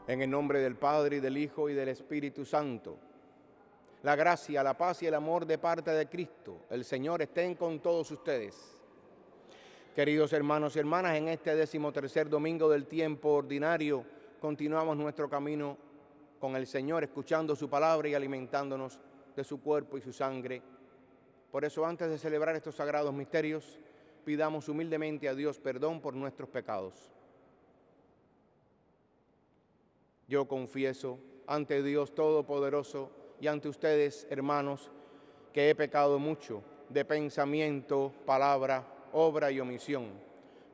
En el nombre del Padre, y del Hijo, y del Espíritu Santo. La gracia, la paz y el amor de parte de Cristo, el Señor, estén con todos ustedes. Queridos hermanos y hermanas, en este 13º domingo del tiempo ordinario, continuamos nuestro camino con el Señor, escuchando su palabra y alimentándonos de su cuerpo y su sangre. Por eso, antes de celebrar estos sagrados misterios, pidamos humildemente a Dios perdón por nuestros pecados. Yo confieso ante Dios Todopoderoso y ante ustedes, hermanos, que he pecado mucho de pensamiento, palabra, obra y omisión,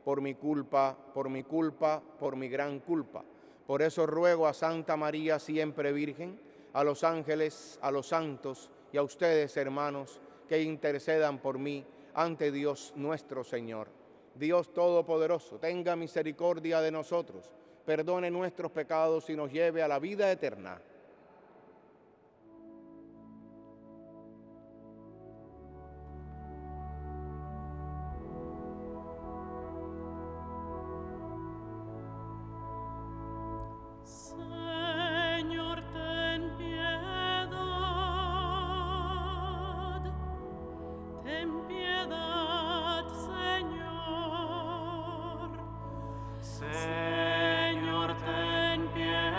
por mi culpa, por mi gran culpa. Por eso ruego a Santa María, siempre Virgen, a los ángeles, a los santos y a ustedes, hermanos, que intercedan por mí ante Dios nuestro Señor. Dios Todopoderoso, tenga misericordia de nosotros, perdone nuestros pecados y nos lleve a la vida eterna. Señor, ten piedad, Señor. Señor, ten piedad.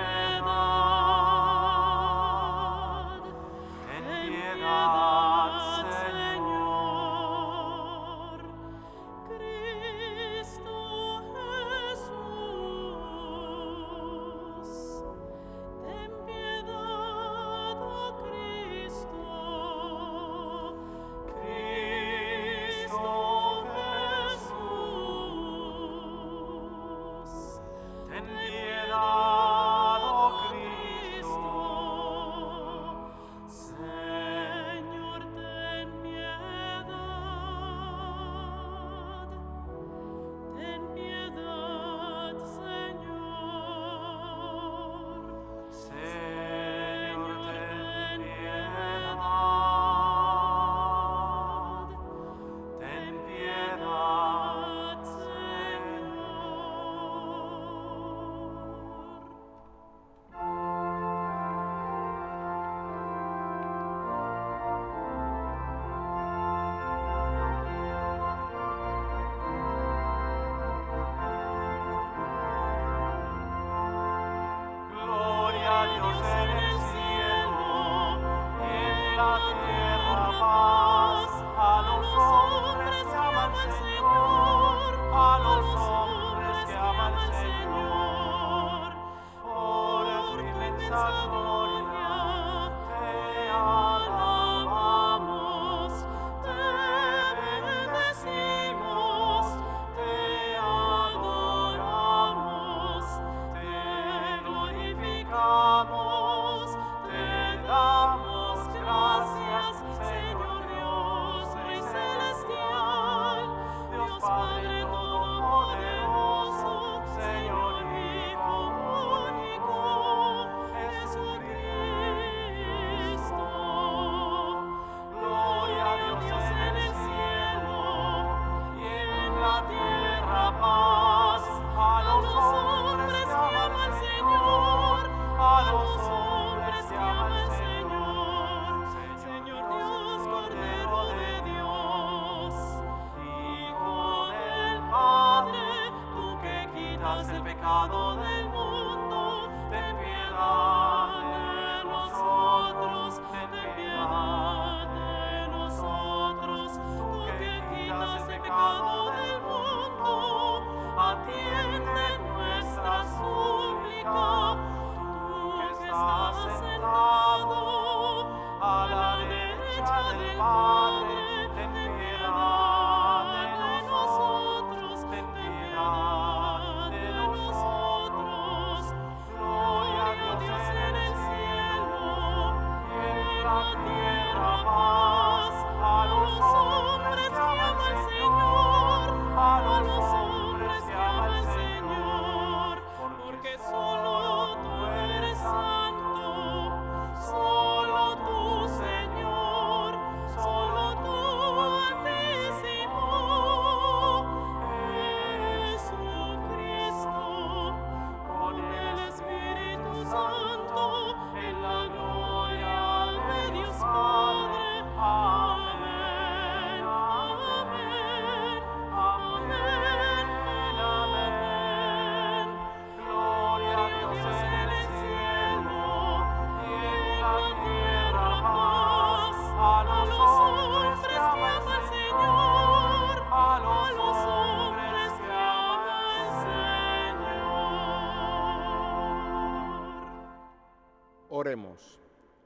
Oremos.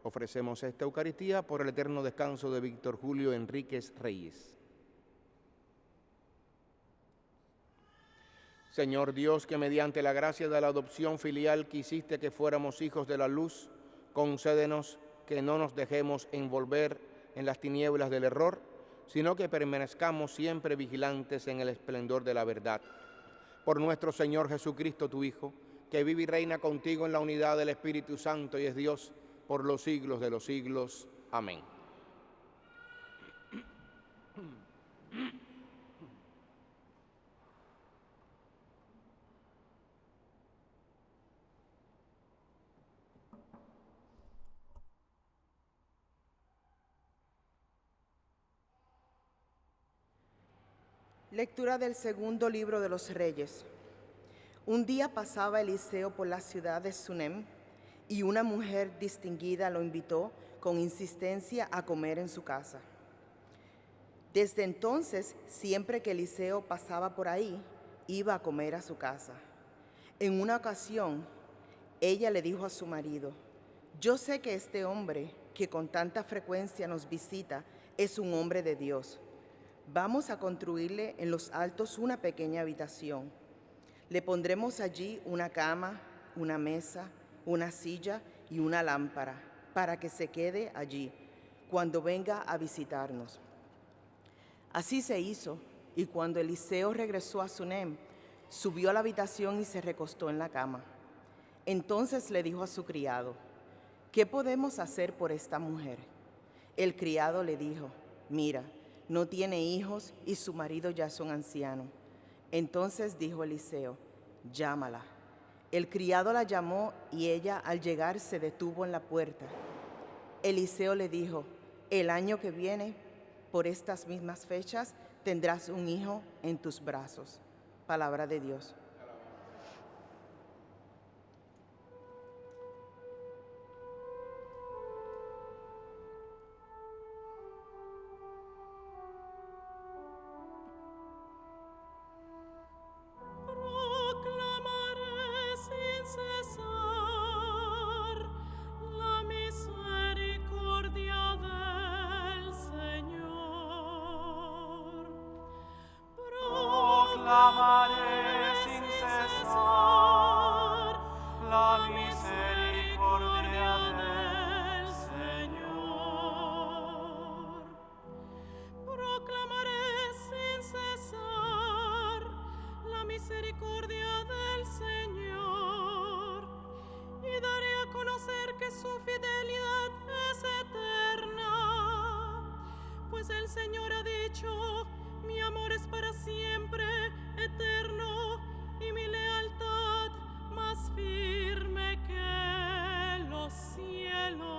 Ofrecemos esta Eucaristía por el eterno descanso de Víctor Julio Enríquez Reyes. Señor Dios, que mediante la gracia de la adopción filial quisiste que fuéramos hijos de la luz, concédenos que no nos dejemos envolver en las tinieblas del error, sino que permanezcamos siempre vigilantes en el esplendor de la verdad. Por nuestro Señor Jesucristo, tu Hijo, que vive y reina contigo en la unidad del Espíritu Santo y es Dios por los siglos de los siglos. Amén. Lectura del segundo libro de los Reyes. Un día pasaba Eliseo por la ciudad de Sunem y una mujer distinguida lo invitó con insistencia a comer en su casa. Desde entonces, siempre que Eliseo pasaba por ahí, iba a comer a su casa. En una ocasión, ella le dijo a su marido: «Yo sé que este hombre, que con tanta frecuencia nos visita, es un hombre de Dios. Vamos a construirle en los altos una pequeña habitación. Le pondremos allí una cama, una mesa, una silla y una lámpara, para que se quede allí cuando venga a visitarnos». Así se hizo, y cuando Eliseo regresó a Sunem, subió a la habitación y se recostó en la cama. Entonces le dijo a su criado: «¿Qué podemos hacer por esta mujer?». El criado le dijo: «Mira, no tiene hijos y su marido ya es un anciano». Entonces dijo Eliseo: «Llámala». El criado la llamó y ella al llegar se detuvo en la puerta. Eliseo le dijo: «El año que viene, por estas mismas fechas, tendrás un hijo en tus brazos». Palabra de Dios. Proclamaré sin cesar la misericordia del Señor. Proclamaré sin cesar la misericordia del Señor. Proclamaré sin cesar la misericordia del Señor y daré a conocer que su fidelidad es eterna, pues el Señor ha dicho: «Mi amor es para siempre, eterno, y mi lealtad más firme que los cielos».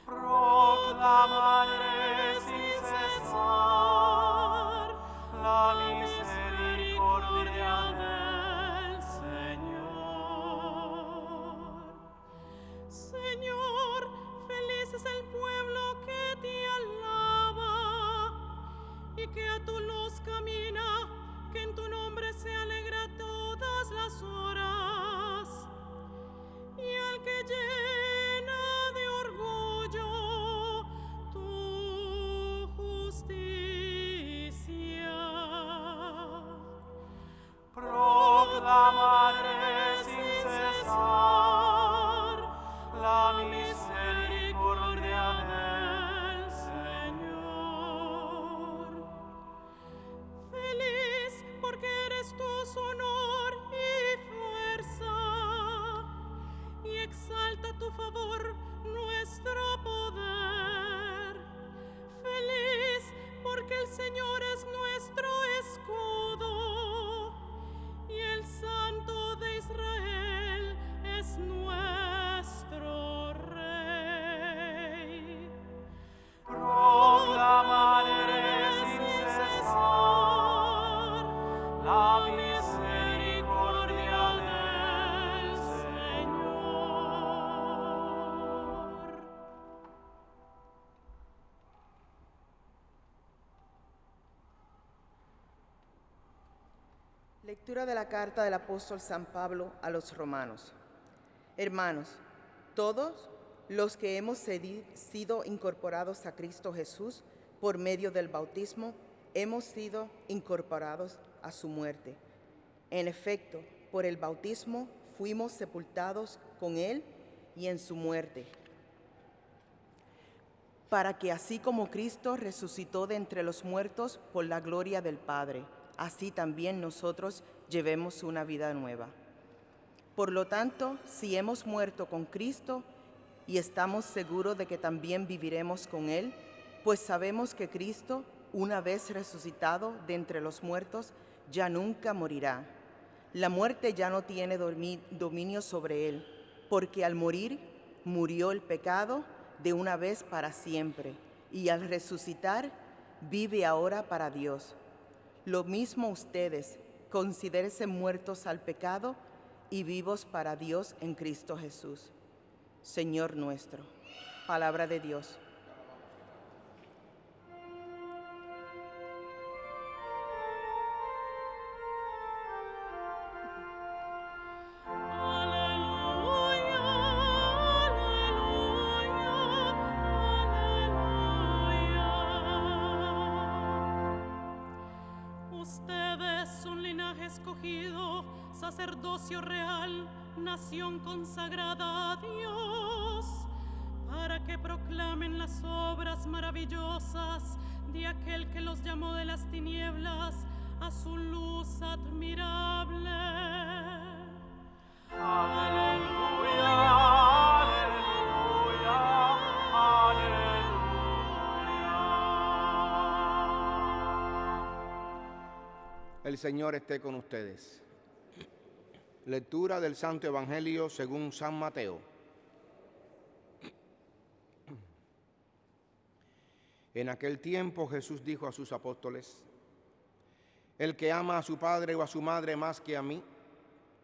Proclamaré sin cesar la misericordia del Señor. Señor, feliz es el pueblo que te alaba y que a tu luz camina, que en tu nombre se alegra todas las horas. Y al que llena de orgullo tu justicia. Proclamaré sin cesar la misericordia del Señor. Feliz porque eres tú su honor y fuerza, y exalta tu favor nuestro poder. Feliz porque el Señor es nuestro escudo y el Santo de Israel es nuestro Rey. Proclamaré sin cesar la misericordia del Señor. Lectura de la carta del apóstol San Pablo a los romanos. Hermanos, Todos los que hemos sido incorporados a Cristo Jesús por medio del bautismo, hemos sido incorporados a su muerte. En efecto, por el bautismo fuimos sepultados con Él y en su muerte, para que así como Cristo resucitó de entre los muertos por la gloria del Padre, así también nosotros llevemos una vida nueva. Por lo tanto, si hemos muerto con Cristo y estamos seguros de que también viviremos con Él, pues sabemos que Cristo, una vez resucitado de entre los muertos, ya nunca morirá. La muerte ya no tiene dominio sobre Él, porque al morir, murió el pecado de una vez para siempre, y al resucitar, vive ahora para Dios. Lo mismo ustedes, considérense muertos al pecado y vivos para Dios en Cristo Jesús, Señor nuestro. Palabra de Dios. Escogido, sacerdocio real, nación consagrada a Dios, para que proclamen las obras maravillosas de aquel que los llamó de las tinieblas a su luz admirable. Aleluya, aleluya, aleluya. El Señor esté con ustedes. Lectura del Santo Evangelio según San Mateo. En aquel tiempo Jesús dijo a sus apóstoles: el que ama a su padre o a su madre más que a mí,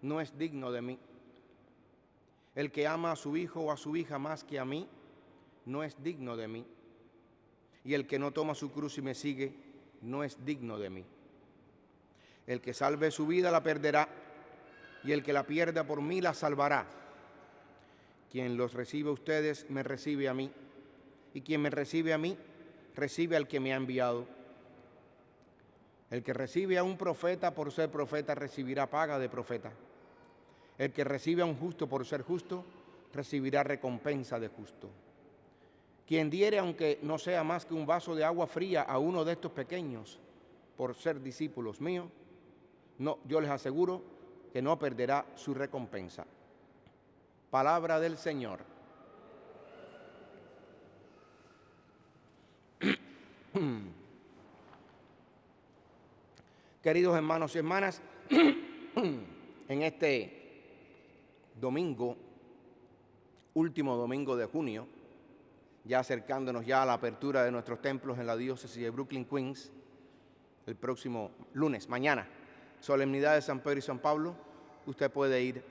no es digno de mí. El que ama a su hijo o a su hija más que a mí, no es digno de mí. Y el que no toma su cruz y me sigue, no es digno de mí. El que salve su vida la perderá, y el que la pierda por mí la salvará. Quien los recibe a ustedes, me recibe a mí, y quien me recibe a mí, recibe al que me ha enviado. El que recibe a un profeta por ser profeta, recibirá paga de profeta. El que recibe a un justo por ser justo, recibirá recompensa de justo. Quien diere, aunque no sea más que un vaso de agua fría, a uno de estos pequeños, por ser discípulos míos, no, yo les aseguro que no perderá su recompensa. Palabra del Señor. Queridos hermanos y hermanas, en este domingo, último domingo de junio, ya acercándonos ya a la apertura de nuestros templos en la diócesis de Brooklyn, Queens, el próximo lunes, mañana, solemnidad de San Pedro y San Pablo, usted puede ir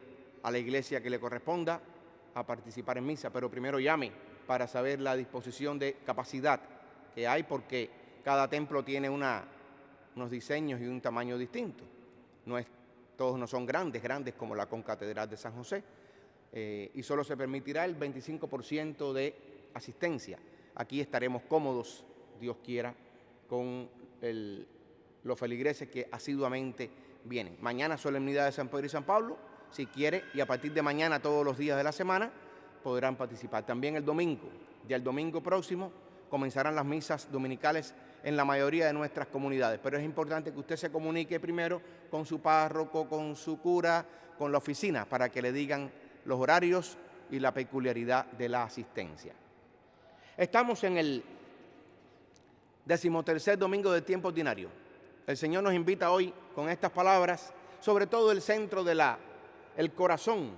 a la iglesia que le corresponda a participar en misa, pero primero llame para saber la disposición de capacidad que hay, porque cada templo tiene unos diseños y un tamaño distinto. Todos no son grandes como la concatedral de San José, y solo se permitirá el 25% de asistencia. Aquí estaremos cómodos, Dios quiera, con los feligreses que asiduamente vienen. Mañana solemnidad de San Pedro y San Pablo, si quiere, y a partir de mañana todos los días de la semana podrán participar. También el domingo, ya el domingo próximo, comenzarán las misas dominicales en la mayoría de nuestras comunidades, pero es importante que usted se comunique primero con su párroco, con su cura, con la oficina, para que le digan los horarios y la peculiaridad de la asistencia. Estamos en el 13º domingo del tiempo ordinario. El Señor nos invita hoy con estas palabras, sobre todo el centro el corazón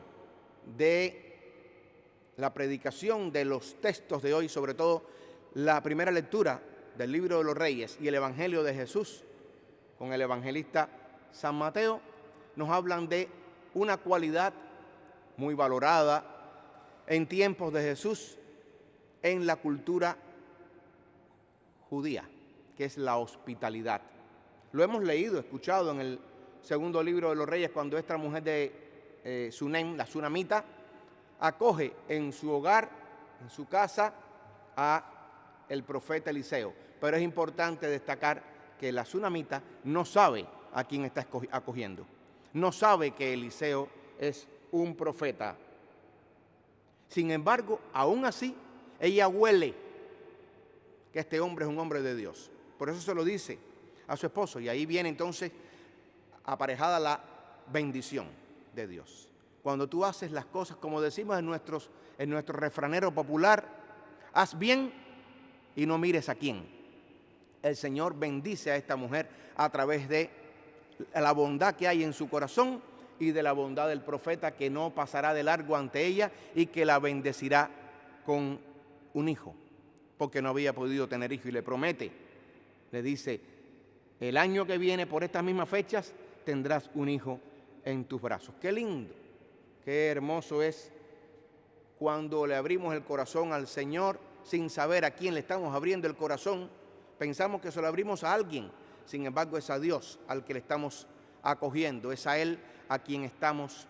de la predicación de los textos de hoy, sobre todo la primera lectura del libro de los Reyes y el Evangelio de Jesús con el evangelista San Mateo, nos hablan de una cualidad muy valorada en tiempos de Jesús en la cultura judía, que es la hospitalidad. Lo hemos leído, escuchado en el segundo libro de los Reyes, cuando esta mujer de Sunem, la sunamita, acoge en su hogar, en su casa, a el profeta Eliseo. Pero es importante destacar que la tsunamita no sabe a quién está acogiendo. No sabe que Eliseo es un profeta. Sin embargo, aún así, ella huele que este hombre es un hombre de Dios. Por eso se lo dice a su esposo. Y ahí viene entonces aparejada la bendición de Dios. Cuando tú haces las cosas, como decimos en nuestro refranero popular, haz bien y no mires a quién. El Señor bendice a esta mujer a través de la bondad que hay en su corazón y de la bondad del profeta, que no pasará de largo ante ella y que la bendecirá con un hijo, porque no había podido tener hijo. Y le promete, le dice, el año que viene por estas mismas fechas tendrás un hijo en tus brazos. Qué lindo, qué hermoso es cuando le abrimos el corazón al Señor sin saber a quién le estamos abriendo el corazón. Pensamos que se lo abrimos a alguien, sin embargo es a Dios al que le estamos acogiendo, es a Él a quien estamos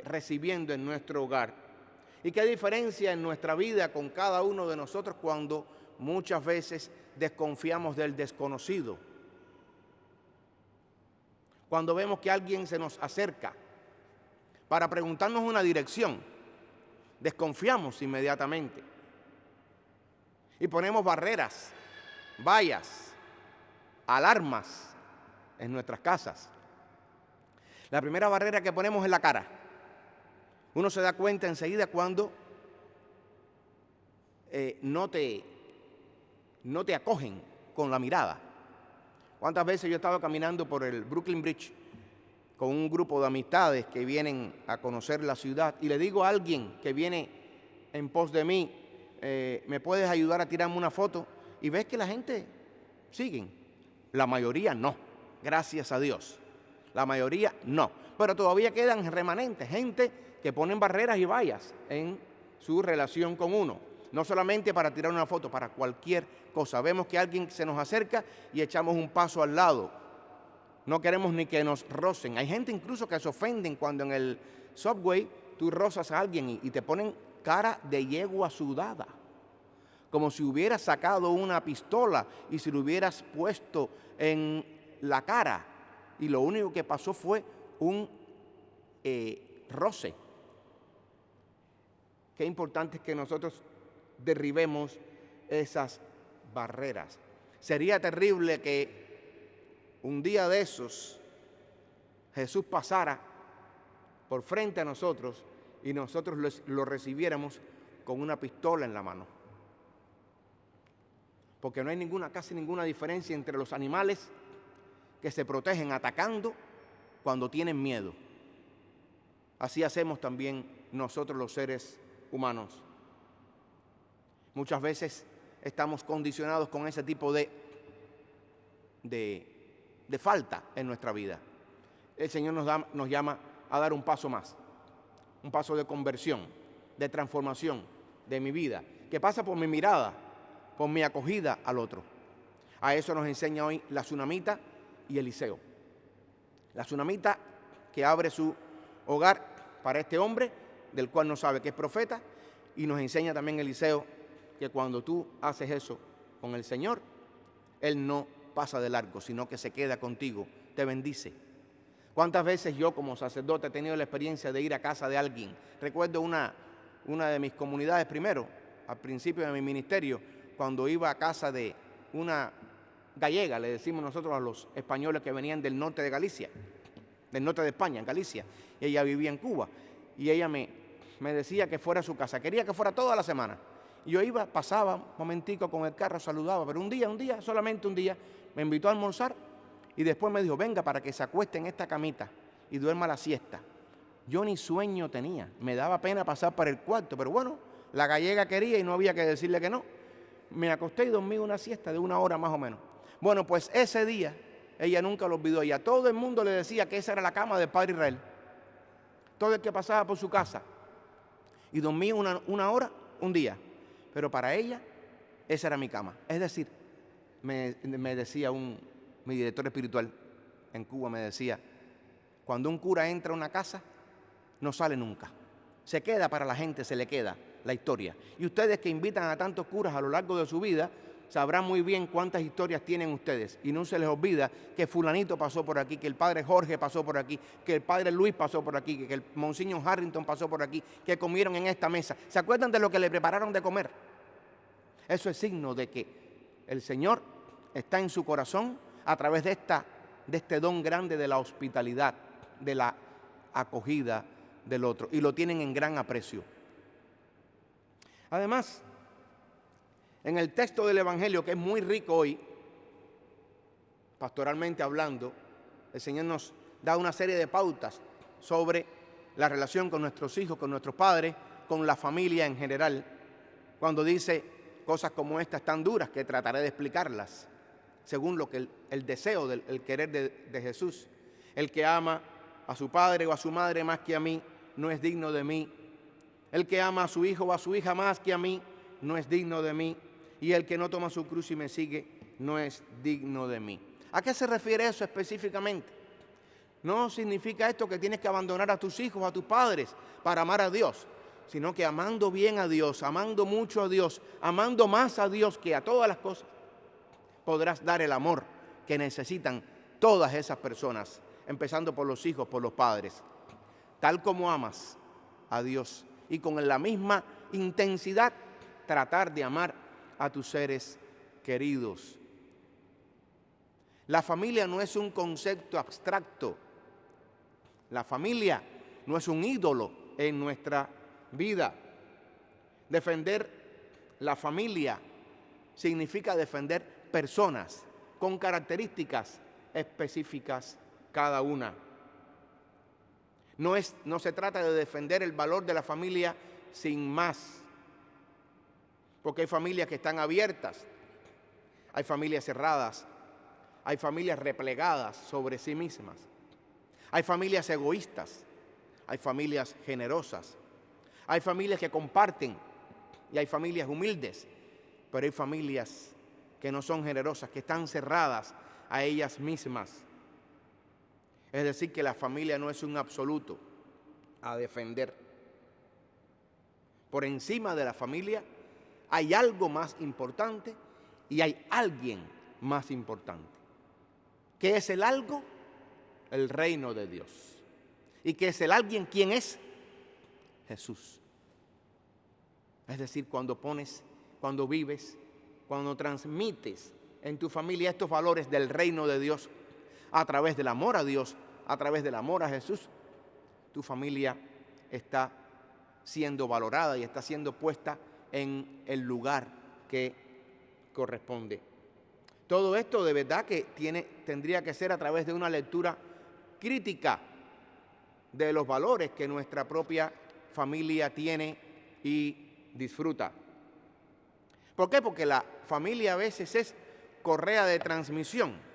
recibiendo en nuestro hogar. Y qué diferencia en nuestra vida con cada uno de nosotros cuando muchas veces desconfiamos del desconocido. Cuando vemos que alguien se nos acerca para preguntarnos una dirección, desconfiamos inmediatamente y ponemos barreras, vallas, alarmas en nuestras casas. La primera barrera que ponemos es la cara. Uno se da cuenta enseguida cuando no te acogen con la mirada. ¿Cuántas veces yo he estado caminando por el Brooklyn Bridge con un grupo de amistades que vienen a conocer la ciudad y le digo a alguien que viene en pos de mí, ¿me puedes ayudar a tirarme una foto? Y ves que la gente siguen. La mayoría no, gracias a Dios. La mayoría no. Pero todavía quedan remanentes, gente que ponen barreras y vallas en su relación con uno. No solamente para tirar una foto, para cualquier cosa. Vemos que alguien se nos acerca y echamos un paso al lado. No queremos ni que nos rocen. Hay gente incluso que se ofenden cuando en el subway tú rozas a alguien y te ponen cara de yegua sudada, como si hubieras sacado una pistola y si lo hubieras puesto en la cara y lo único que pasó fue un roce. Qué importante es que nosotros derribemos esas barreras. Sería terrible que un día de esos Jesús pasara por frente a nosotros y nosotros lo recibiéramos con una pistola en la mano. Porque no hay casi ninguna diferencia entre los animales que se protegen atacando cuando tienen miedo. Así hacemos también nosotros los seres humanos. Muchas veces estamos condicionados con ese tipo de falta en nuestra vida. El Señor nos llama a dar un paso más, un paso de conversión, de transformación de mi vida, que pasa por mi mirada, por mi acogida al otro. A eso nos enseña hoy la tsunamita y Eliseo. La tsunamita que abre su hogar para este hombre, del cual no sabe que es profeta, y nos enseña también Eliseo que cuando tú haces eso con el Señor, Él no pasa de largo, sino que se queda contigo, te bendice. ¿Cuántas veces yo como sacerdote he tenido la experiencia de ir a casa de alguien? Recuerdo una de mis comunidades primero, al principio de mi ministerio, cuando iba a casa de una gallega, le decimos nosotros a los españoles que venían del norte de Galicia, del norte de España, en Galicia. Ella vivía en Cuba y ella me decía que fuera a su casa, quería que fuera toda la semana. Y yo iba, pasaba un momentico con el carro, saludaba, pero un día, solamente un día, me invitó a almorzar y después me dijo, venga para que se acueste en esta camita y duerma la siesta. Yo ni sueño tenía, me daba pena pasar para el cuarto, pero bueno, la gallega quería y no había que decirle que no. Me acosté y dormí una siesta de 1 hora más o menos. Bueno, pues ese día, ella nunca lo olvidó y a todo el mundo le decía que esa era la cama del Padre Israel. Todo el que pasaba por su casa y dormí una hora, un día. Pero para ella, esa era mi cama. Es decir, me decía mi director espiritual en Cuba, me decía, cuando un cura entra a una casa, no sale nunca. Se queda para la gente, se le queda la historia. Y ustedes que invitan a tantos curas a lo largo de su vida, sabrán muy bien cuántas historias tienen ustedes. Y no se les olvida que fulanito pasó por aquí, que el padre Jorge pasó por aquí, que el padre Luis pasó por aquí, que el Monseñor Harrington pasó por aquí, que comieron en esta mesa. ¿Se acuerdan de lo que le prepararon de comer? Eso es signo de que el Señor está en su corazón a través de este don grande de la hospitalidad, de la acogida del otro. Y lo tienen en gran aprecio. Además, en el texto del Evangelio, que es muy rico hoy, pastoralmente hablando, el Señor nos da una serie de pautas sobre la relación con nuestros hijos, con nuestros padres, con la familia en general, cuando dice cosas como estas tan duras que trataré de explicarlas, según lo que el deseo, el querer de Jesús. El que ama a su padre o a su madre más que a mí, no es digno de mí. El que ama a su hijo o a su hija más que a mí, no es digno de mí. Y el que no toma su cruz y me sigue, no es digno de mí. ¿A qué se refiere eso específicamente? No significa esto que tienes que abandonar a tus hijos, a tus padres, para amar a Dios, sino que amando bien a Dios, amando mucho a Dios, amando más a Dios que a todas las cosas, podrás dar el amor que necesitan todas esas personas, empezando por los hijos, por los padres. Tal como amas a Dios y con la misma intensidad tratar de amar a tus seres queridos. La familia no es un concepto abstracto. La familia no es un ídolo en nuestra vida. Defender la familia significa defender personas con características específicas cada una. No se trata de defender el valor de la familia sin más, porque hay familias que están abiertas, hay familias cerradas, hay familias replegadas sobre sí mismas, hay familias egoístas, hay familias generosas, hay familias que comparten y hay familias humildes, pero hay familias que no son generosas, que están cerradas a ellas mismas. Es decir, que la familia no es un absoluto a defender. Por encima de la familia hay algo más importante y hay alguien más importante. ¿Qué es el algo? El reino de Dios. ¿Y qué es el alguien? ¿Quién es? Jesús. Es decir, cuando vives, cuando transmites en tu familia estos valores del reino de Dios a través del amor a Dios, a través del amor a Jesús, tu familia está siendo valorada y está siendo puesta en el lugar que corresponde. Todo esto de verdad que tendría que ser a través de una lectura crítica de los valores que nuestra propia familia tiene y disfruta. ¿Por qué? Porque la familia a veces es correa de transmisión.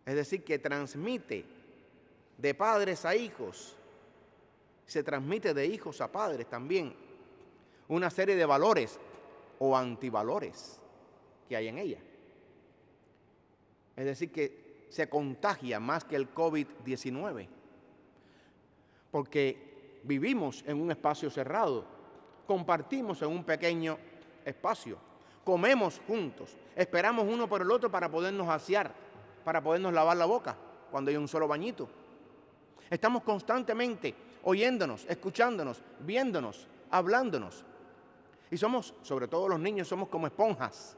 Es decir, que transmite de padres a hijos, se transmite de hijos a padres también una serie de valores o antivalores que hay en ella. Es decir, que se contagia más que el COVID-19, porque vivimos en un espacio cerrado, compartimos en un pequeño espacio, comemos juntos, esperamos uno por el otro para podernos asear, para podernos lavar la boca cuando hay un solo bañito. Estamos constantemente oyéndonos, escuchándonos, viéndonos, hablándonos. Y somos, sobre todo los niños, somos como esponjas,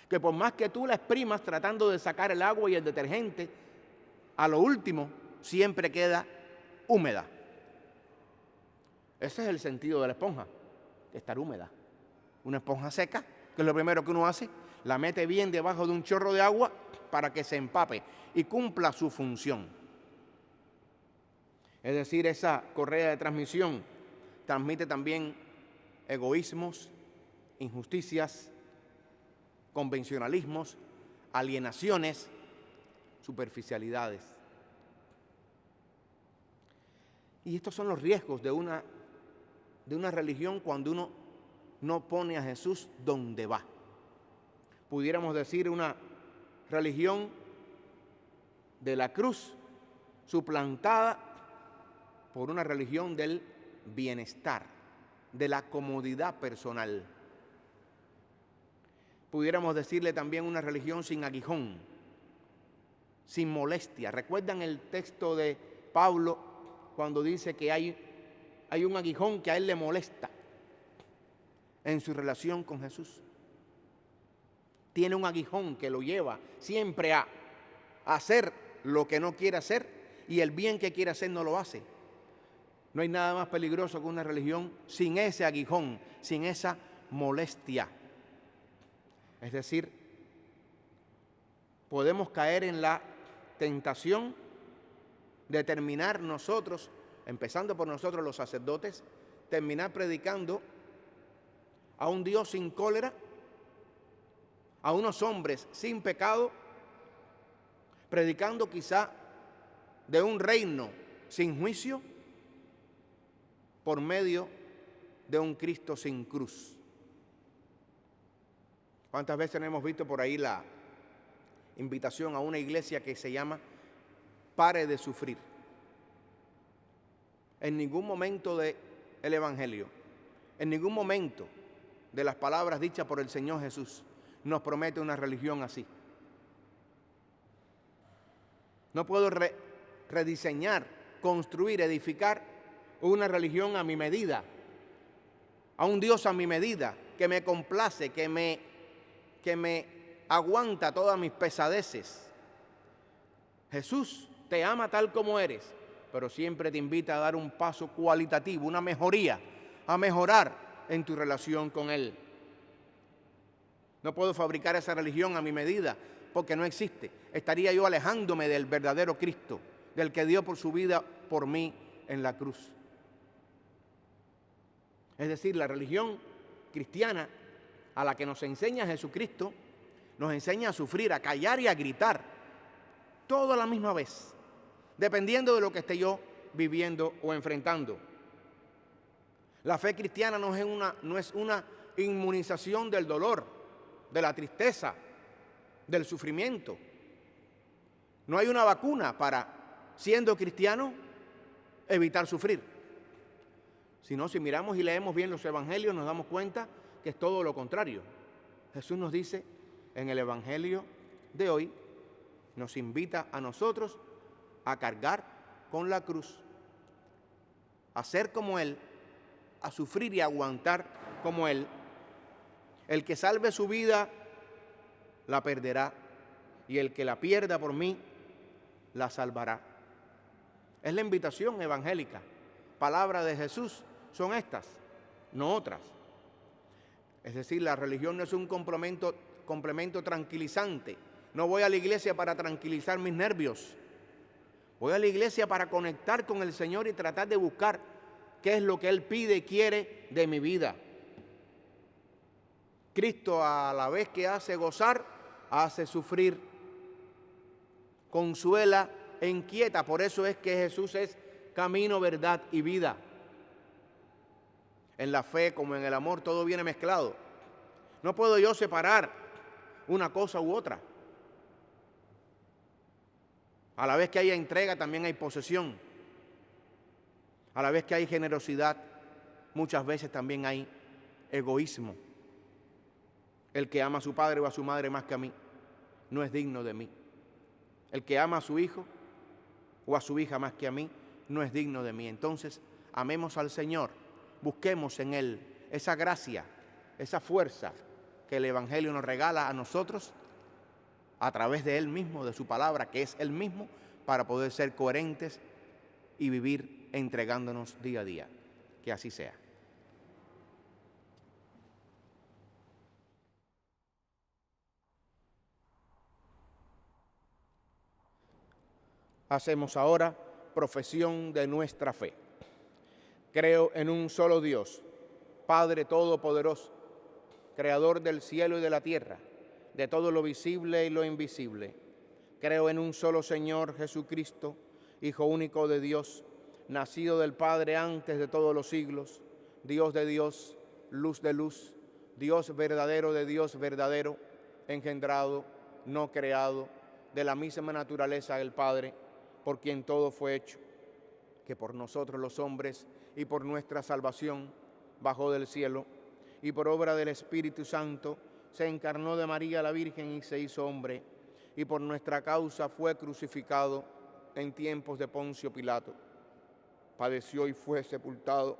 que por más que tú la exprimas tratando de sacar el agua y el detergente, a lo último siempre queda húmeda. Ese es el sentido de la esponja, estar húmeda. Una esponja seca, que es lo primero que uno hace, la mete bien debajo de un chorro de agua para que se empape y cumpla su función. Es decir, esa correa de transmisión transmite también egoísmos, injusticias, convencionalismos, alienaciones, superficialidades. Y estos son los riesgos de una religión cuando uno no pone a Jesús donde va. Pudiéramos decir una religión de la cruz suplantada por una religión del bienestar, de la comodidad personal. Pudiéramos decirle también una religión sin aguijón, sin molestia. ¿Recuerdan el texto de Pablo cuando dice que hay un aguijón que a él le molesta en su relación con Jesús? Tiene un aguijón que lo lleva siempre a hacer lo que no quiere hacer, y el bien que quiere hacer no lo hace. No hay nada más peligroso que una religión sin ese aguijón, sin esa molestia. Es decir, podemos caer en la tentación de terminar nosotros, empezando por nosotros los sacerdotes, terminar predicando a un Dios sin cólera, a unos hombres sin pecado, predicando quizá de un reino sin juicio por medio de un Cristo sin cruz. ¿Cuántas veces no hemos visto por ahí la invitación a una iglesia que se llama Pare de Sufrir? En ningún momento del Evangelio, en ningún momento de las palabras dichas por el Señor Jesús nos promete una religión así. No puedo rediseñar, construir, edificar una religión a mi medida, a un Dios a mi medida, que me complace, que me aguanta todas mis pesadeces. Jesús te ama tal como eres, pero siempre te invita a dar un paso cualitativo, una mejoría, a mejorar en tu relación con Él. No puedo fabricar esa religión a mi medida, porque no existe. Estaría yo alejándome del verdadero Cristo, del que dio por su vida por mí en la cruz. Es decir, la religión cristiana a la que nos enseña Jesucristo, nos enseña a sufrir, a callar y a gritar, todo a la misma vez, dependiendo de lo que esté yo viviendo o enfrentando. La fe cristiana no es una inmunización del dolor, de la tristeza, del sufrimiento. No hay una vacuna para, siendo cristiano, evitar sufrir. Sino, si miramos y leemos bien los evangelios, nos damos cuenta que es todo lo contrario. Jesús nos dice en el evangelio de hoy, nos invita a nosotros a cargar con la cruz, a ser como Él, a sufrir y aguantar como Él. El que salve su vida, la perderá, y el que la pierda por mí, la salvará. Es la invitación evangélica. Palabras de Jesús son estas, no otras. Es decir, la religión no es un complemento tranquilizante. No voy a la iglesia para tranquilizar mis nervios. Voy a la iglesia para conectar con el Señor y tratar de buscar qué es lo que Él pide y quiere de mi vida. Cristo, a la vez que hace gozar, hace sufrir, consuela e inquieta. Por eso es que Jesús es camino, verdad y vida. En la fe como en el amor todo viene mezclado. No puedo yo separar una cosa u otra. A la vez que hay entrega también hay posesión. A la vez que hay generosidad, muchas veces también hay egoísmo. El que ama a su padre o a su madre más que a mí, no es digno de mí. El que ama a su hijo o a su hija más que a mí, no es digno de mí. Entonces, amemos al Señor, busquemos en Él esa gracia, esa fuerza que el Evangelio nos regala a nosotros a través de Él mismo, de su palabra, que es Él mismo, para poder ser coherentes y vivir entregándonos día a día. Que así sea. Hacemos ahora profesión de nuestra fe. Creo en un solo Dios, Padre Todopoderoso, Creador del cielo y de la tierra, de todo lo visible y lo invisible. Creo en un solo Señor Jesucristo, Hijo único de Dios, nacido del Padre antes de todos los siglos, Dios de Dios, luz de luz, Dios verdadero de Dios verdadero, engendrado, no creado, de la misma naturaleza del Padre, por quien todo fue hecho. que por nosotros los hombres y por nuestra salvación bajó del cielo, y por obra del Espíritu Santo se encarnó de María la Virgen y se hizo hombre, y por nuestra causa fue crucificado en tiempos de Poncio Pilato. Padeció y fue sepultado,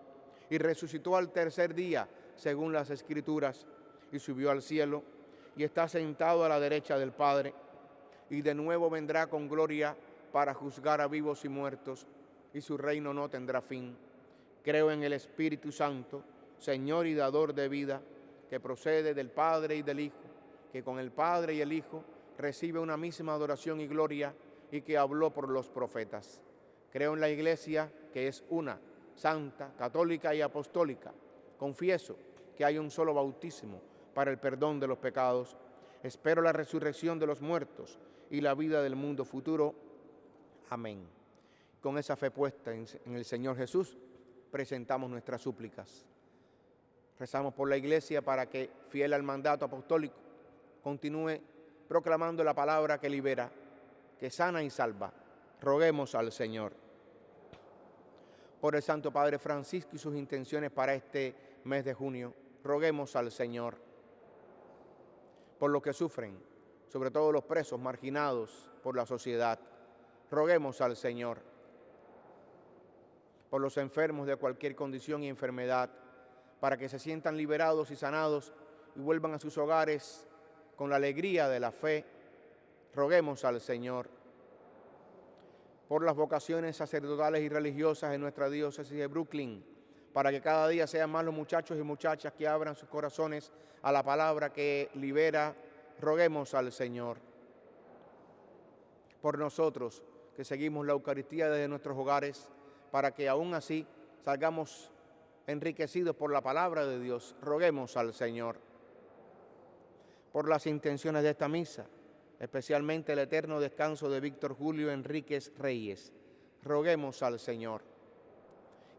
y resucitó al tercer día, según las Escrituras, y subió al cielo, y está sentado a la derecha del Padre, y de nuevo vendrá con gloria para juzgar a vivos y muertos, y su reino no tendrá fin. Creo en el Espíritu Santo, Señor y dador de vida, que procede del Padre y del Hijo, que con el Padre y el Hijo recibe una misma adoración y gloria, y que habló por los profetas. Creo en la Iglesia, que es una, santa, católica y apostólica. Confieso que hay un solo bautismo para el perdón de los pecados. Espero la resurrección de los muertos y la vida del mundo futuro. Amén. Con esa fe puesta en el Señor Jesús, presentamos nuestras súplicas. Rezamos por la Iglesia para que, fiel al mandato apostólico, continúe proclamando la palabra que libera, que sana y salva. Roguemos al Señor. Por el Santo Padre Francisco y sus intenciones para este mes de junio, roguemos al Señor. Por los que sufren, sobre todo los presos marginados por la sociedad, roguemos al Señor. Por los enfermos de cualquier condición y enfermedad, para que se sientan liberados y sanados y vuelvan a sus hogares con la alegría de la fe, roguemos al Señor. Por las vocaciones sacerdotales y religiosas en nuestra diócesis de Brooklyn, para que cada día sean más los muchachos y muchachas que abran sus corazones a la palabra que libera, roguemos al Señor. Por nosotros, que seguimos la Eucaristía desde nuestros hogares, para que aún así salgamos enriquecidos por la palabra de Dios, roguemos al Señor. Por las intenciones de esta misa, especialmente el eterno descanso de Víctor Julio Enríquez Reyes, roguemos al Señor.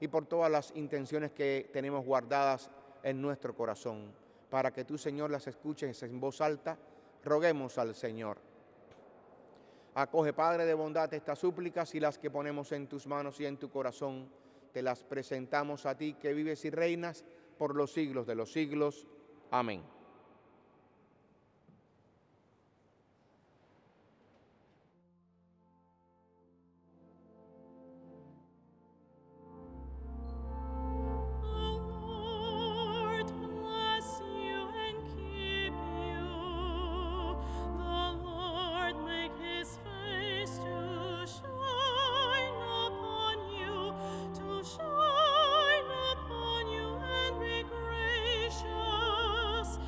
Y por todas las intenciones que tenemos guardadas en nuestro corazón, para que tú, Señor, las escuches en voz alta, roguemos al Señor. Acoge, Padre de bondad, estas súplicas y las que ponemos en tus manos y en tu corazón, te las presentamos a ti, que vives y reinas por los siglos de los siglos. Amén. Shine upon you and be gracious.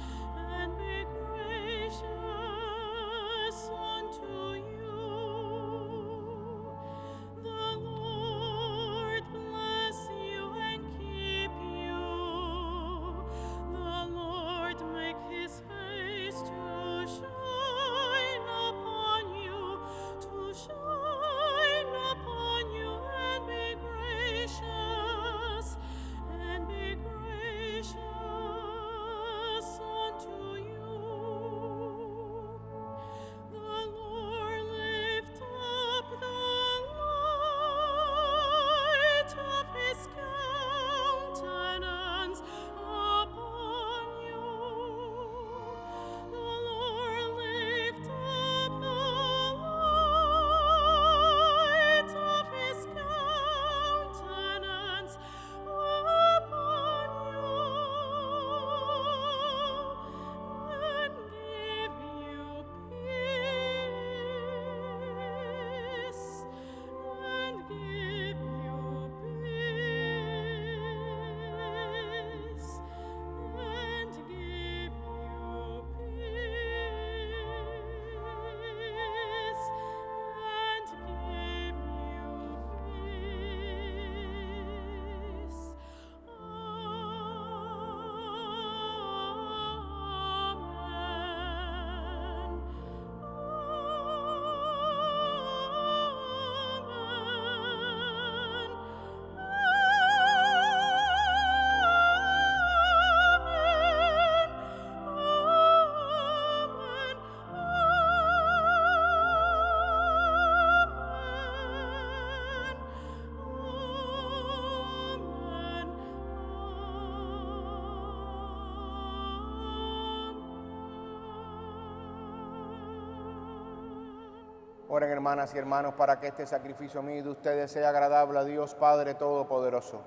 Oren, hermanas y hermanos, para que este sacrificio mío de ustedes sea agradable a Dios Padre Todopoderoso.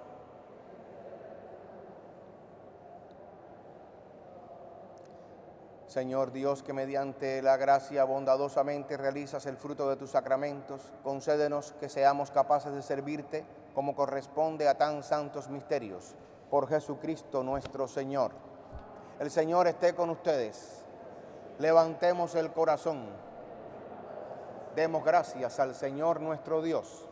Señor Dios, que mediante la gracia bondadosamente realizas el fruto de tus sacramentos, concédenos que seamos capaces de servirte como corresponde a tan santos misterios. Por Jesucristo nuestro Señor. El Señor esté con ustedes. Levantemos el corazón. Demos gracias al Señor nuestro Dios.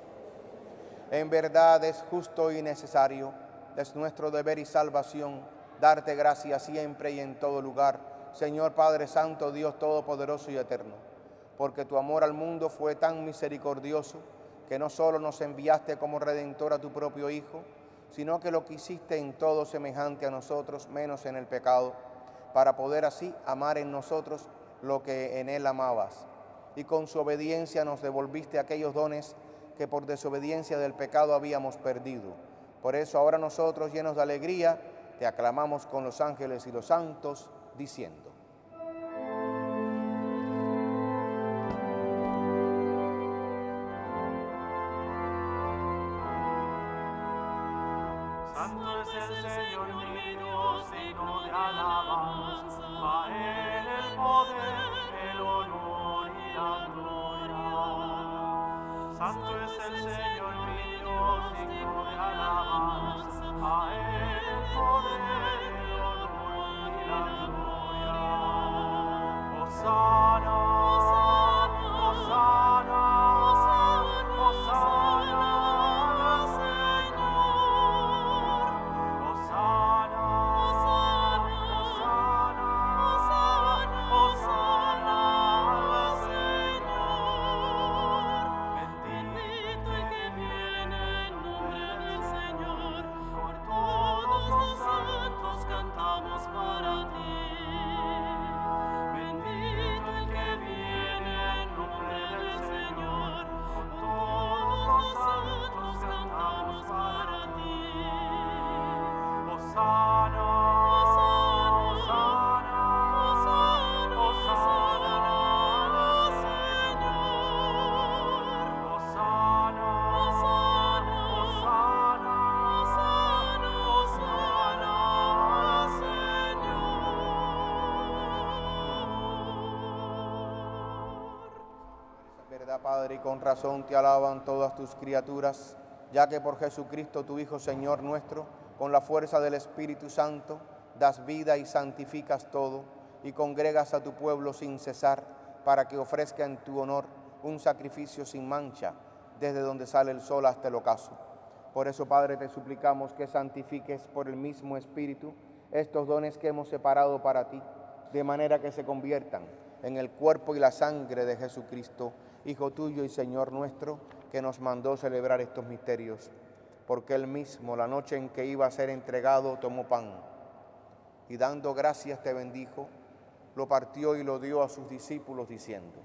En verdad es justo y necesario, es nuestro deber y salvación, darte gracias siempre y en todo lugar, Señor Padre Santo, Dios Todopoderoso y Eterno, porque tu amor al mundo fue tan misericordioso que no solo nos enviaste como Redentor a tu propio Hijo, sino que lo quisiste en todo semejante a nosotros, menos en el pecado, para poder así amar en nosotros lo que en Él amabas. Y con su obediencia nos devolviste aquellos dones que por desobediencia del pecado habíamos perdido. Por eso ahora nosotros, llenos de alegría, te aclamamos con los ángeles y los santos, diciendo: Santo es el Señor mi Dios, digno de alabanza. A Él el poder, el honor y la gloria. Santo es el Señor mi Dios, digno de alabanza. A Él el poder, el honor y la gloria. Hosana, Hosana, Hosana. Padre, y con razón te alaban todas tus criaturas, ya que por Jesucristo tu Hijo, Señor nuestro, con la fuerza del Espíritu Santo, das vida y santificas todo, y congregas a tu pueblo sin cesar, para que ofrezca en tu honor un sacrificio sin mancha, desde donde sale el sol hasta el ocaso. Por eso, Padre, te suplicamos que santifiques por el mismo Espíritu estos dones que hemos separado para ti, de manera que se conviertan en el cuerpo y la sangre de Jesucristo, Hijo tuyo y Señor nuestro, que nos mandó celebrar estos misterios. Porque Él mismo, la noche en que iba a ser entregado, tomó pan, y dando gracias te bendijo, lo partió y lo dio a sus discípulos, diciendo: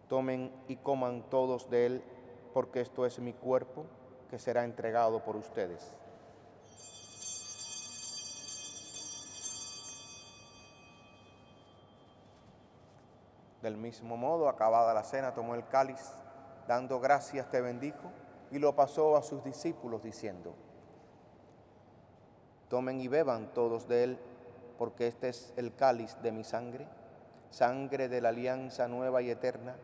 tomen y coman todos de él, porque esto es mi cuerpo, que será entregado por ustedes. Del mismo modo, acabada la cena, tomó el cáliz, dando gracias te bendijo, y lo pasó a sus discípulos, diciendo: tomen y beban todos de él, porque este es el cáliz de mi sangre, sangre de la alianza nueva y eterna,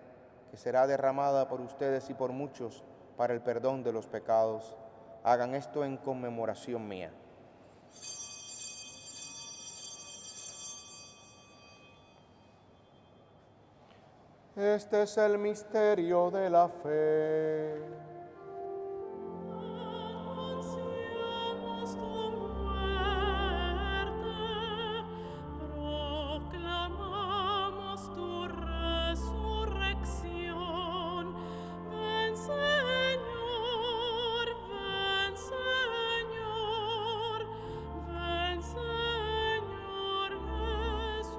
que será derramada por ustedes y por muchos para el perdón de los pecados. Hagan esto en conmemoración mía. Este es el misterio de la fe. Anunciamos tu muerte, proclamamos tu resurrección. Ven, Señor, ven, Señor, ven, Señor Jesús.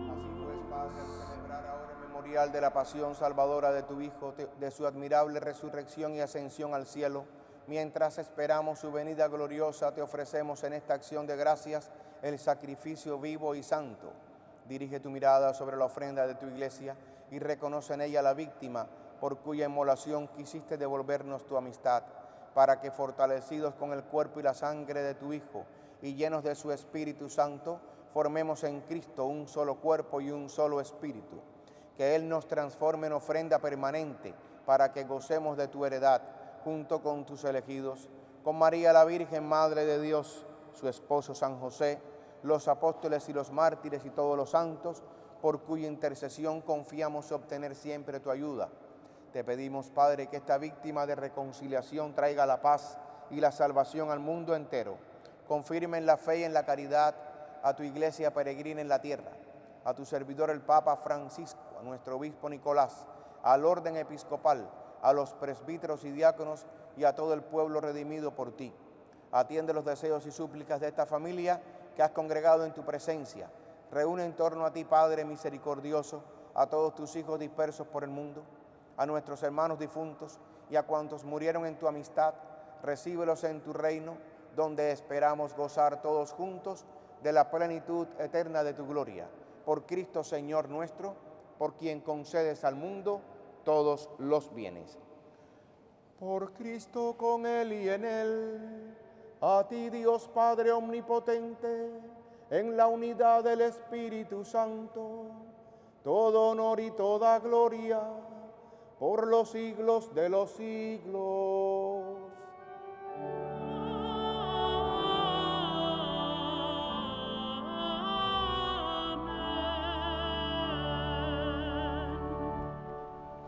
Así pues, Padre, al celebrar ahora el memorial de la pasión salvadora de tu Hijo, de su admirable resurrección y ascensión al cielo, mientras esperamos su venida gloriosa, te ofrecemos en esta acción de gracias el sacrificio vivo y santo. Dirige tu mirada sobre la ofrenda de tu iglesia y reconoce en ella la víctima por cuya inmolación quisiste devolvernos tu amistad, para que fortalecidos con el cuerpo y la sangre de tu Hijo y llenos de su Espíritu Santo, formemos en Cristo un solo cuerpo y un solo espíritu. Que Él nos transforme en ofrenda permanente para que gocemos de tu heredad junto con tus elegidos, con María la Virgen, Madre de Dios, su esposo San José, los apóstoles y los mártires y todos los santos, por cuya intercesión confiamos obtener siempre tu ayuda. Te pedimos, Padre, que esta víctima de reconciliación traiga la paz y la salvación al mundo entero. Confirme en la fe y en la caridad a tu iglesia peregrina en la tierra, a tu servidor el Papa Francisco, a nuestro obispo Nicolás, al orden episcopal, a los presbíteros y diáconos y a todo el pueblo redimido por ti. Atiende los deseos y súplicas de esta familia que has congregado en tu presencia. Reúne en torno a ti, Padre misericordioso, a todos tus hijos dispersos por el mundo, a nuestros hermanos difuntos y a cuantos murieron en tu amistad. Recíbelos en tu reino, donde esperamos gozar todos juntos de la plenitud eterna de tu gloria. Por Cristo Señor nuestro, por quien concedes al mundo todos los bienes. Por Cristo, con Él y en Él, a ti Dios Padre omnipotente, en la unidad del Espíritu Santo, todo honor y toda gloria, por los siglos de los siglos.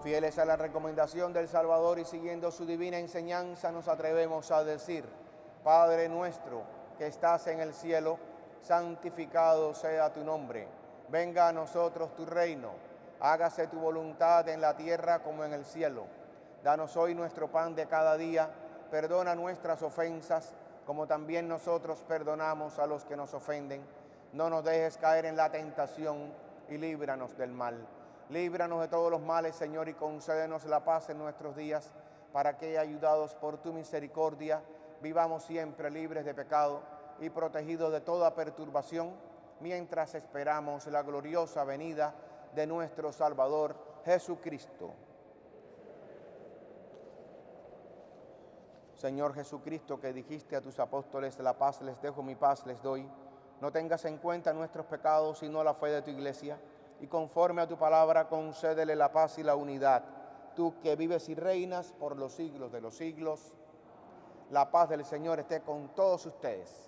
Fieles a la recomendación del Salvador y siguiendo su divina enseñanza, nos atrevemos a decir: Padre nuestro que estás en el cielo, santificado sea tu nombre. Venga a nosotros tu reino. Hágase tu voluntad en la tierra como en el cielo. Danos hoy nuestro pan de cada día. Perdona nuestras ofensas, como también nosotros perdonamos a los que nos ofenden. No nos dejes caer en la tentación y líbranos del mal. Líbranos de todos los males, Señor, y concédenos la paz en nuestros días, para que, ayudados por tu misericordia, vivamos siempre libres de pecado y protegidos de toda perturbación, mientras esperamos la gloriosa venida de nuestro Salvador Jesucristo. Señor Jesucristo, que dijiste a tus apóstoles: la paz les dejo, mi paz les doy, no tengas en cuenta nuestros pecados, sino la fe de tu iglesia, y conforme a tu palabra concédele la paz y la unidad. Tú que vives y reinas por los siglos de los siglos, la paz del Señor esté con todos ustedes.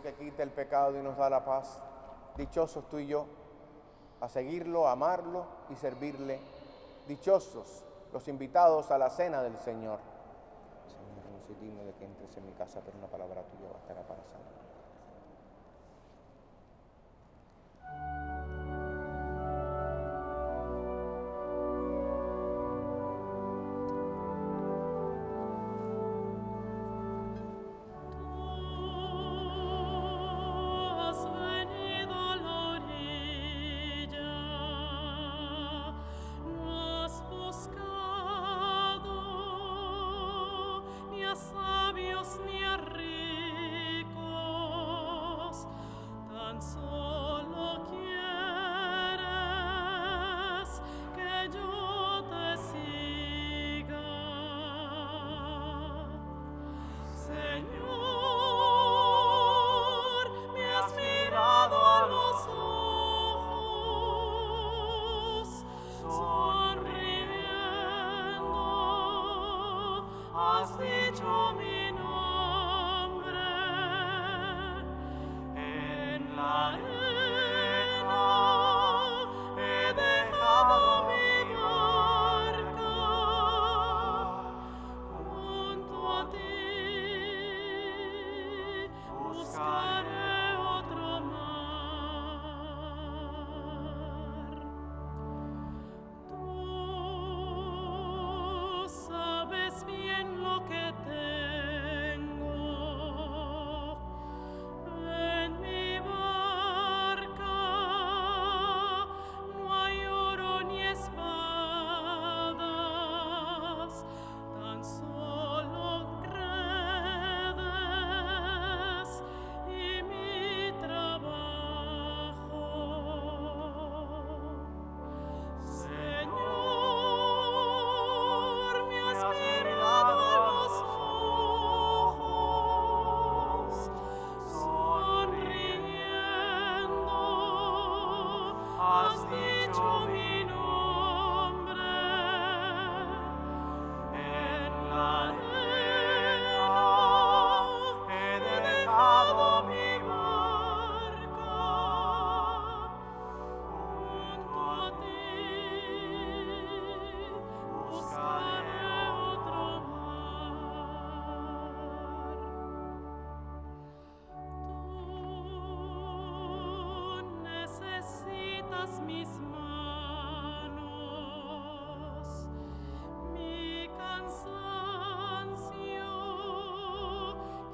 Que quita el pecado y nos da la paz. Dichosos tú y yo, a seguirlo, a amarlo y servirle. Dichosos los invitados a la cena del Señor. Señor, no soy digno de que entres en mi casa, pero una palabra tuya bastará para salvar. Sabios ni a ricos. Señor, me has mirado a los ojos, sonriendo, has dicho mi nombre. En la arena he dejado mi barca, junto a ti buscaré otro mar. Tú sabes bien lo que tengo en mi barca, no hay oro ni espadas, tan solo redes y mi trabajo. Señor, me has mirado a los ojos, sonriendo, has dicho mi nombre. En la arena he dejado mi barca, junto a ti buscaré otro mar. Tú necesitas mis manos, mi cansancio,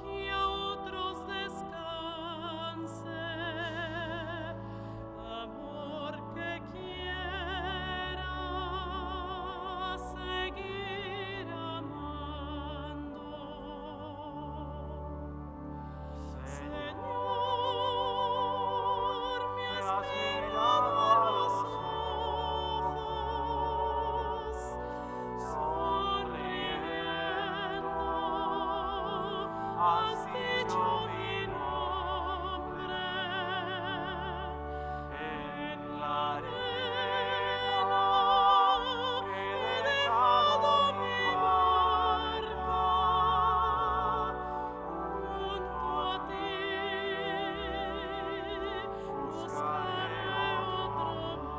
que a otros descanse, amor que quiera seguir amando. Señor, me has mirado a los ojos, sonriendo, has dicho mi nombre. En la arena he dejado mi barca, junto a ti buscaré otro mar.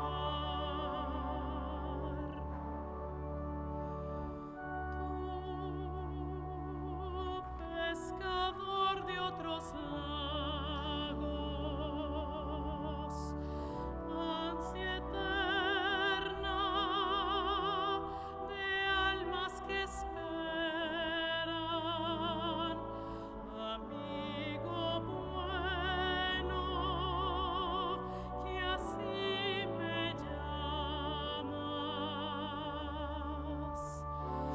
Tú, pescador de otros lagos, ansia eterna de almas que esperan, amigo bueno, que así me llamas.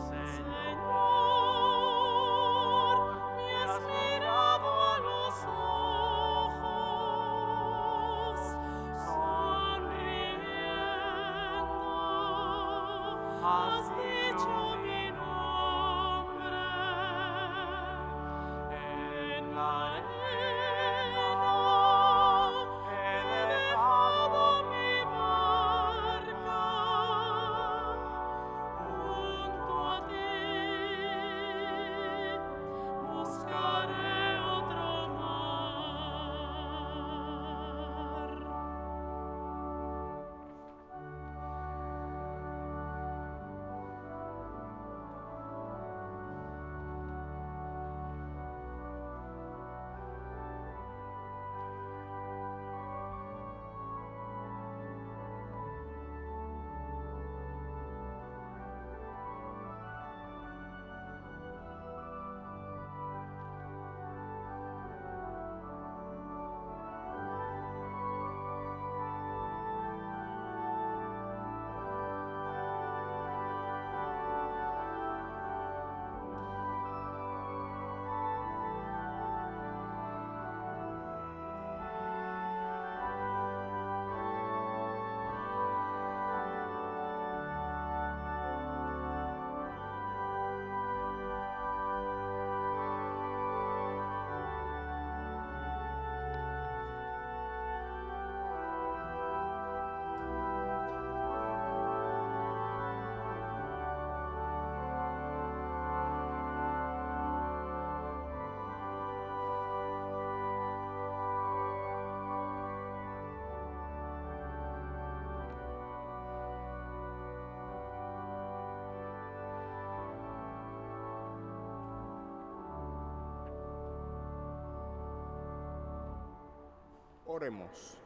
Señor, me has mirado a los ojos, sonriendo, has dicho mi nombre. En la arena he dejado mi barca, junto a ti buscaré otro mar. Oremos.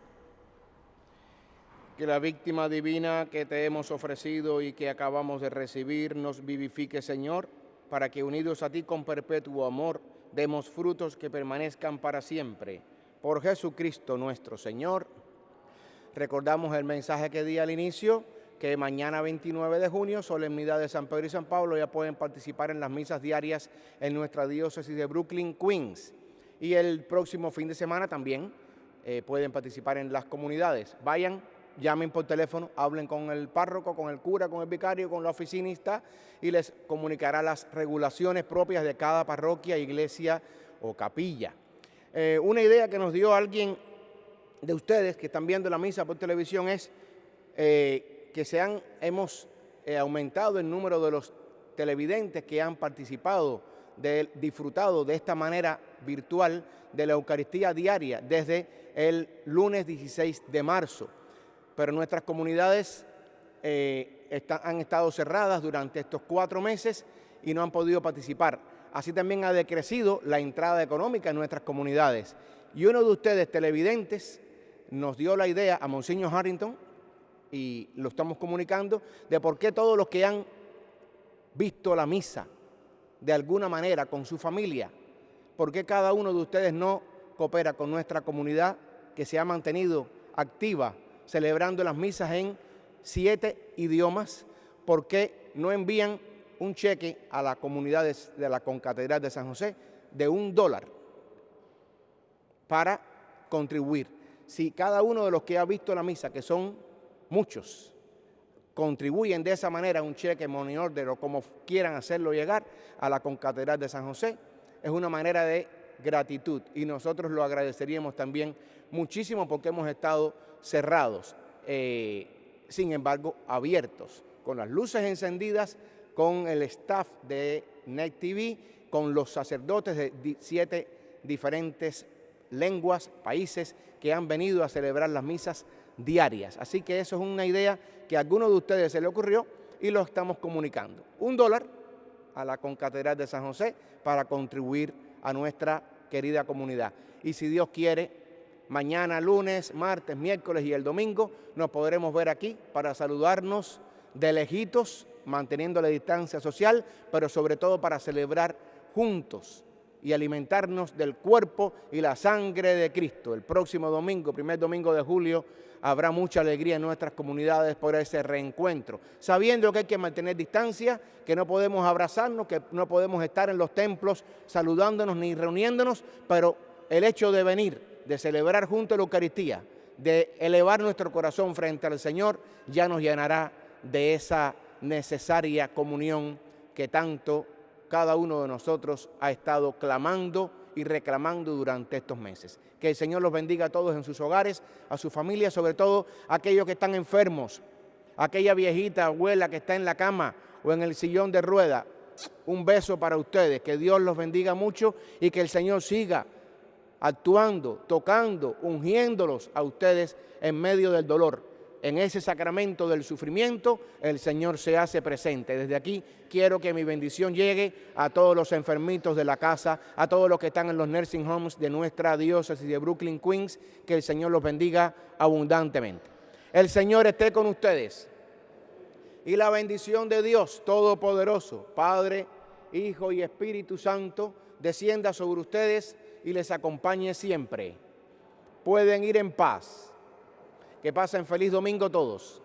Que la víctima divina que te hemos ofrecido y que acabamos de recibir nos vivifique, Señor, para que unidos a ti con perpetuo amor demos frutos que permanezcan para siempre. Por Jesucristo nuestro Señor. Recordamos el mensaje que di al inicio, que mañana 29 de junio, solemnidad de San Pedro y San Pablo, ya pueden participar en las misas diarias en nuestra diócesis de Brooklyn, Queens. Y el próximo fin de semana también pueden participar en las comunidades. Vayan, llamen por teléfono, hablen con el párroco, con el cura, con el vicario, con la oficinista y les comunicará las regulaciones propias de cada parroquia, iglesia o capilla. Una idea que nos dio alguien de ustedes que están viendo la misa por televisión es que hemos aumentado el número de los televidentes que han participado, disfrutado de esta manera virtual de la Eucaristía diaria desde el lunes 16 de marzo. Pero nuestras comunidades han estado cerradas durante estos 4 meses y no han podido participar. Así también ha decrecido la entrada económica en nuestras comunidades. Y uno de ustedes, televidentes, nos dio la idea a Monseñor Harrington, y lo estamos comunicando, de por qué todos los que han visto la misa de alguna manera con su familia, por qué cada uno de ustedes no coopera con nuestra comunidad que se ha mantenido activa celebrando las misas en 7 idiomas, por qué no envían un cheque a las comunidades de la Concatedral de San José de $1 para contribuir. Si cada uno de los que ha visto la misa, que son muchos, contribuyen de esa manera un cheque, money order o como quieran hacerlo llegar a la Concatedral de San José, es una manera de gratitud y nosotros lo agradeceríamos también muchísimo porque hemos estado cerrados, sin embargo abiertos, con las luces encendidas, con el staff de NET TV, con los sacerdotes de 7 diferentes lenguas, países que han venido a celebrar las misas diarias. Así que eso es una idea que a alguno de ustedes se le ocurrió y lo estamos comunicando. $1 a la Concatedral de San José para contribuir a nuestra querida comunidad. Y si Dios quiere, mañana, lunes, martes, miércoles y el domingo nos podremos ver aquí para saludarnos de lejitos, manteniendo la distancia social, pero sobre todo para celebrar juntos y alimentarnos del cuerpo y la sangre de Cristo. El próximo domingo, primer domingo de julio, habrá mucha alegría en nuestras comunidades por ese reencuentro, sabiendo que hay que mantener distancia, que no podemos abrazarnos, que no podemos estar en los templos saludándonos ni reuniéndonos, pero el hecho de venir, de celebrar juntos la Eucaristía, de elevar nuestro corazón frente al Señor, ya nos llenará de esa necesaria comunión que tanto cada uno de nosotros ha estado clamando y reclamando durante estos meses. Que el Señor los bendiga a todos en sus hogares, a sus familias, sobre todo a aquellos que están enfermos, aquella viejita, abuela que está en la cama o en el sillón de rueda. Un beso para ustedes, que Dios los bendiga mucho y que el Señor siga actuando, tocando, ungiéndolos a ustedes en medio del dolor. En ese sacramento del sufrimiento, el Señor se hace presente. Desde aquí quiero que mi bendición llegue a todos los enfermitos de la casa, a todos los que están en los nursing homes de nuestra diócesis de Brooklyn, Queens, que el Señor los bendiga abundantemente. El Señor esté con ustedes. Y la bendición de Dios Todopoderoso, Padre, Hijo y Espíritu Santo, descienda sobre ustedes y les acompañe siempre. Pueden ir en paz. Que pasen feliz domingo todos.